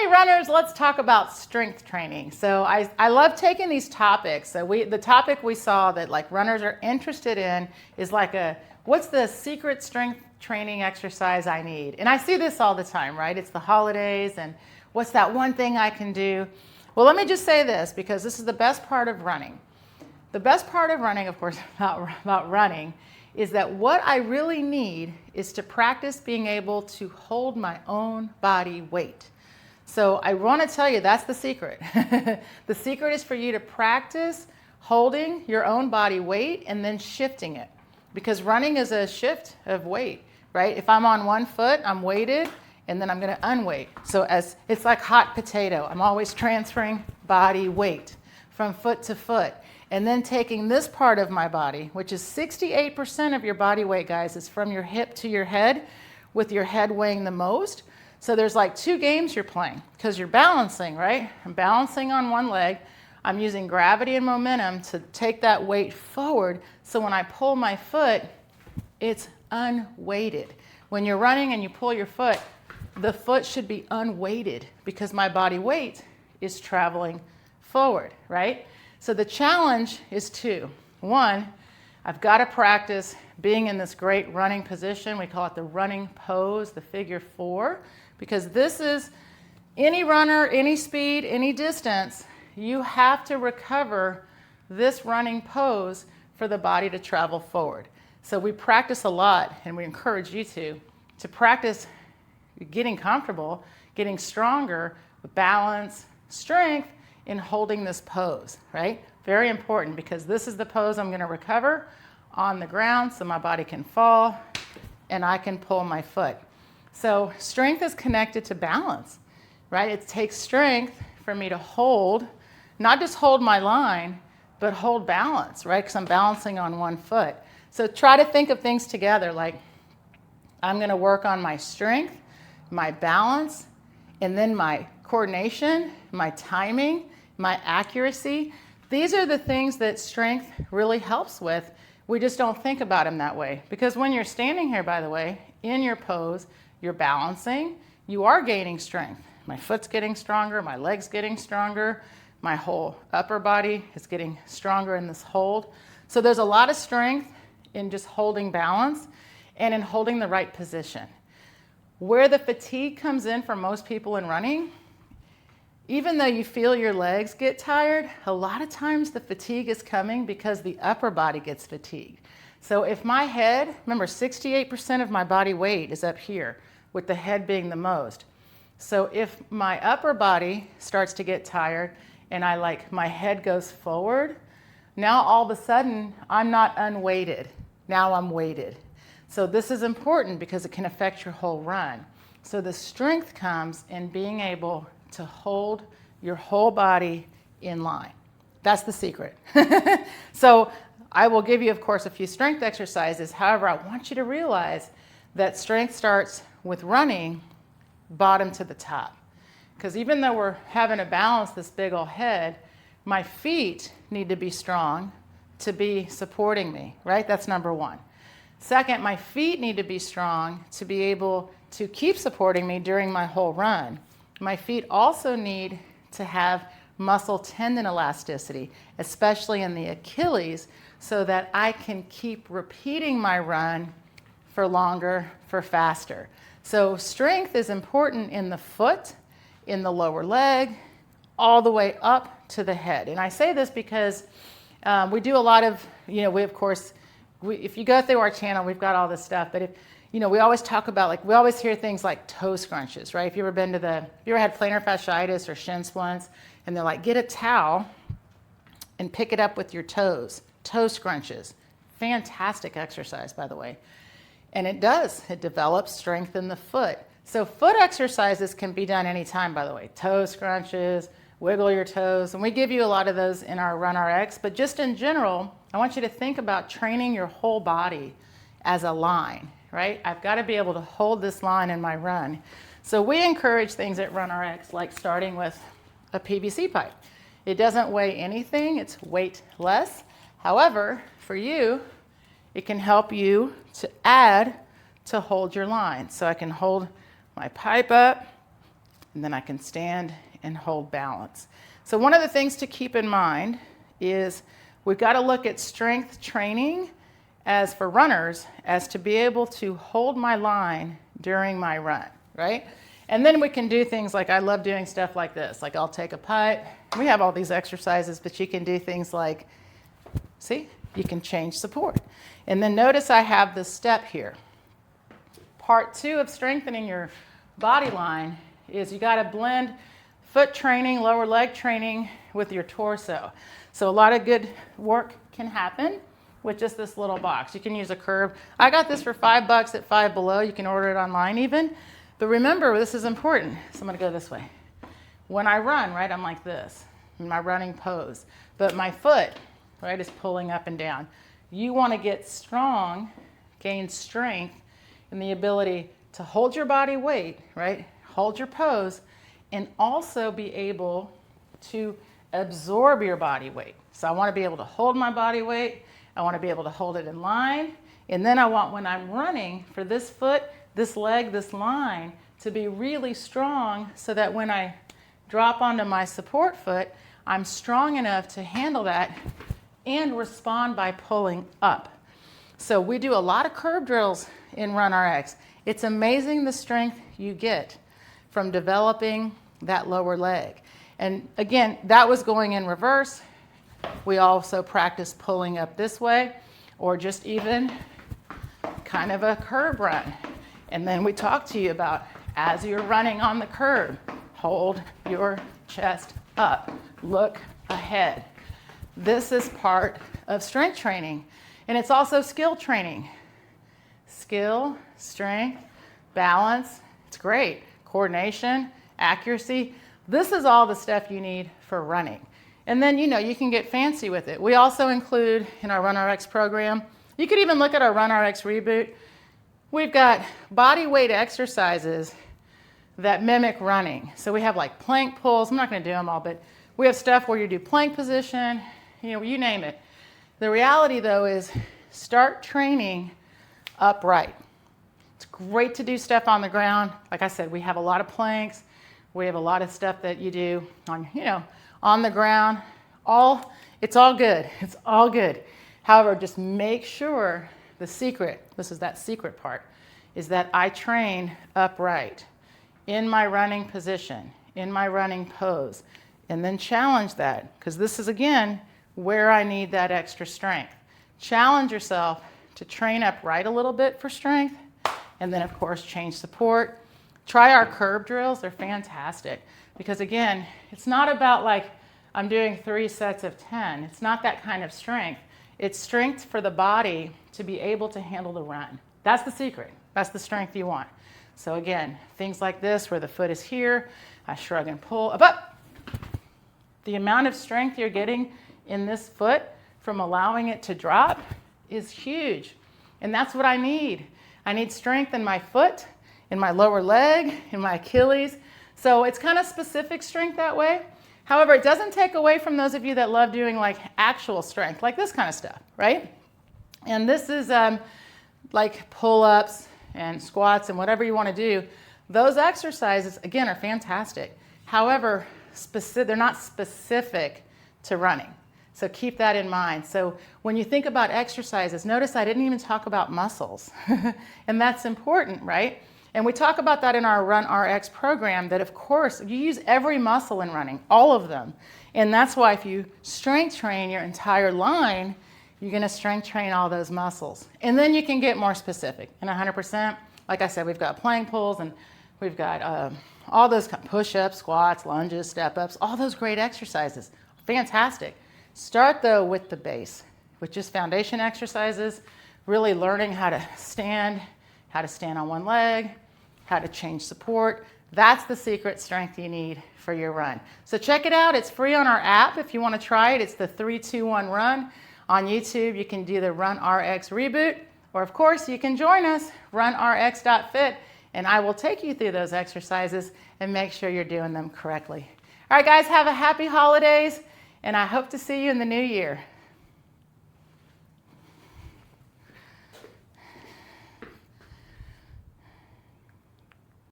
Hey runners, let's talk about strength training. So I love taking these topics. So the topic we saw that like runners are interested in is like what's the secret strength training exercise I need? And I see this all the time, right? It's the holidays and what's that one thing I can do? Well, let me just say this because this is the best part of running. The best part of running, of course, about running is that what I really need is to practice being able to hold my own body weight. So I want to tell you that's the secret. The secret is for you to practice holding your own body weight and then shifting it. Because running is a shift of weight, right? If I'm on one foot, I'm weighted, and then I'm going to unweight. So it's like hot potato. I'm always transferring body weight from foot to foot. And then taking this part of my body, which is 68% of your body weight, guys, is from your hip to your head, with your head weighing the most. So there's like two games you're playing because you're balancing, right? I'm balancing on one leg. I'm using gravity and momentum to take that weight forward. So when I pull my foot, it's unweighted. When you're running and you pull your foot, the foot should be unweighted because my body weight is traveling forward, right? So the challenge is two. One, I've got to practice being in this great running position. We call it the running pose, the figure four, because this is any runner, any speed, any distance, you have to recover this running pose for the body to travel forward. So we practice a lot, and we encourage you to practice getting comfortable, getting stronger, balance, strength in holding this pose, right? Very important because this is the pose I'm going to recover on the ground so my body can fall and I can pull my foot. So strength is connected to balance, right? It takes strength for me to hold, not just hold my line, but hold balance, right? Because I'm balancing on one foot. So try to think of things together like I'm going to work on my strength, my balance, and then my coordination, my timing, my accuracy. These are the things that strength really helps with. We just don't think about them that way. Because when you're standing here, by the way, in your pose, you're balancing, you are gaining strength. My foot's getting stronger, my leg's getting stronger, my whole upper body is getting stronger in this hold. So there's a lot of strength in just holding balance and in holding the right position. Where the fatigue comes in for most people in running, even though you feel your legs get tired, a lot of times the fatigue is coming because the upper body gets fatigued. So if my head, remember 68% of my body weight is up here, with the head being the most. So if my upper body starts to get tired and my head goes forward, now all of a sudden I'm not unweighted. Now I'm weighted. So this is important because it can affect your whole run. So the strength comes in being able to hold your whole body in line. That's the secret. So I will give you, of course, a few strength exercises. However, I want you to realize that strength starts with running bottom to the top. Because even though we're having to balance this big old head, my feet need to be strong to be supporting me, right? That's number one. Second, my feet need to be strong to be able to keep supporting me during my whole run. My feet also need to have muscle tendon elasticity, especially in the Achilles, so that I can keep repeating my run for longer, for faster. So strength is important in the foot, in the lower leg, all the way up to the head. And I say this because we do a lot of, if you go through our channel, we've got all this stuff, but we always talk about, we always hear things like toe scrunches, right? If you ever had plantar fasciitis or shin splints, and they're like, get a towel and pick it up with your toes. Toe scrunches. Fantastic exercise, by the way. And it develops strength in the foot. So foot exercises can be done anytime, by the way. Toe scrunches, wiggle your toes, and we give you a lot of those in our Run RX, but just in general, I want you to think about training your whole body as a line, right? I've got to be able to hold this line in my run. So we encourage things at Run RX, like starting with a PVC pipe. It doesn't weigh anything, it's weightless. However, for you, it can help you to hold your line. So I can hold my pipe up and then I can stand and hold balance. So one of the things to keep in mind is we've got to look at strength training as for runners as to be able to hold my line during my run, right? And then we can do things like, I love doing stuff like this. Like I'll take a putt. We have all these exercises, but you can do things like, see, you can change support. And then notice I have this step here. Part 2 of strengthening your body line is you got to blend foot training, lower leg training with your torso. So a lot of good work can happen with just this little box. You can use a curve. I got this for $5 at Five Below. You can order it online even. But remember, this is important. So I'm going to go this way. When I run, right, I'm like this in my running pose. But my foot, right, is pulling up and down. You want to get strong, gain strength in the ability to hold your body weight, right, hold your pose, and also be able to absorb your body weight. So I want to be able to hold my body weight. I want to be able to hold it in line. And then I want, when I'm running, for this foot, this leg, this line, to be really strong so that when I drop onto my support foot, I'm strong enough to handle that and respond by pulling up. So we do a lot of curve drills in RunRx. It's amazing the strength you get from developing that lower leg. And again, that was going in reverse. We also practice pulling up this way, or just even kind of a curve run. And then we talk to you about, as you're running on the curve, hold your chest up, look ahead. This is part of strength training. And it's also skill training. Skill, strength, balance, it's great. Coordination, accuracy. This is all the stuff you need for running. And then, you can get fancy with it. We also include in our RunRx program, you could even look at our RunRx Reboot. We've got body weight exercises that mimic running. So we have like plank pulls. I'm not going to do them all, but we have stuff where you do plank position, you name it. The reality, though, is start training upright. It's great to do stuff on the ground. Like I said, we have a lot of planks. We have a lot of stuff that you do on the ground. It's all good. It's all good. However, just make sure the secret, this is that secret part, is that I train upright in my running position, in my running pose, and then challenge that, because this is, again, where I need that extra strength. Challenge yourself to train upright a little bit for strength, and then, of course, change support. Try our curve drills. They're fantastic, because, again, it's not about like I'm doing 3 sets of 10. It's not that kind of strength. It's strength for the body to be able to handle the run. That's the secret. That's the strength you want. So again, things like this where the foot is here, I shrug and pull up. The amount of strength you're getting in this foot from allowing it to drop is huge. And that's what I need. I need strength in my foot, in my lower leg, in my Achilles. So it's kind of specific strength that way. However, it doesn't take away from those of you that love doing like actual strength, like this kind of stuff, right? And this is like pull-ups and squats and whatever you want to do. Those exercises, again, are fantastic. However, they're not specific to running. So keep that in mind. So when you think about exercises, notice I didn't even talk about muscles. And that's important, right? And we talk about that in our RunRx program, that of course you use every muscle in running, all of them. And that's why if you strength train your entire line, you're going to strength train all those muscles. And then you can get more specific. And 100%, like I said, we've got plank pulls and we've got all those push-ups, squats, lunges, step-ups, all those great exercises. Fantastic. Start though with the base, with just foundation exercises, really learning how to stand on one leg, how to change support. That's the secret strength you need for your run. So check it out. It's free on our app if you want to try it. It's the 3-2-1 Run. On YouTube, you can do the RunRx Reboot, or of course, you can join us, runrx.fit, and I will take you through those exercises and make sure you're doing them correctly. All right, guys, have a happy holidays, and I hope to see you in the new year.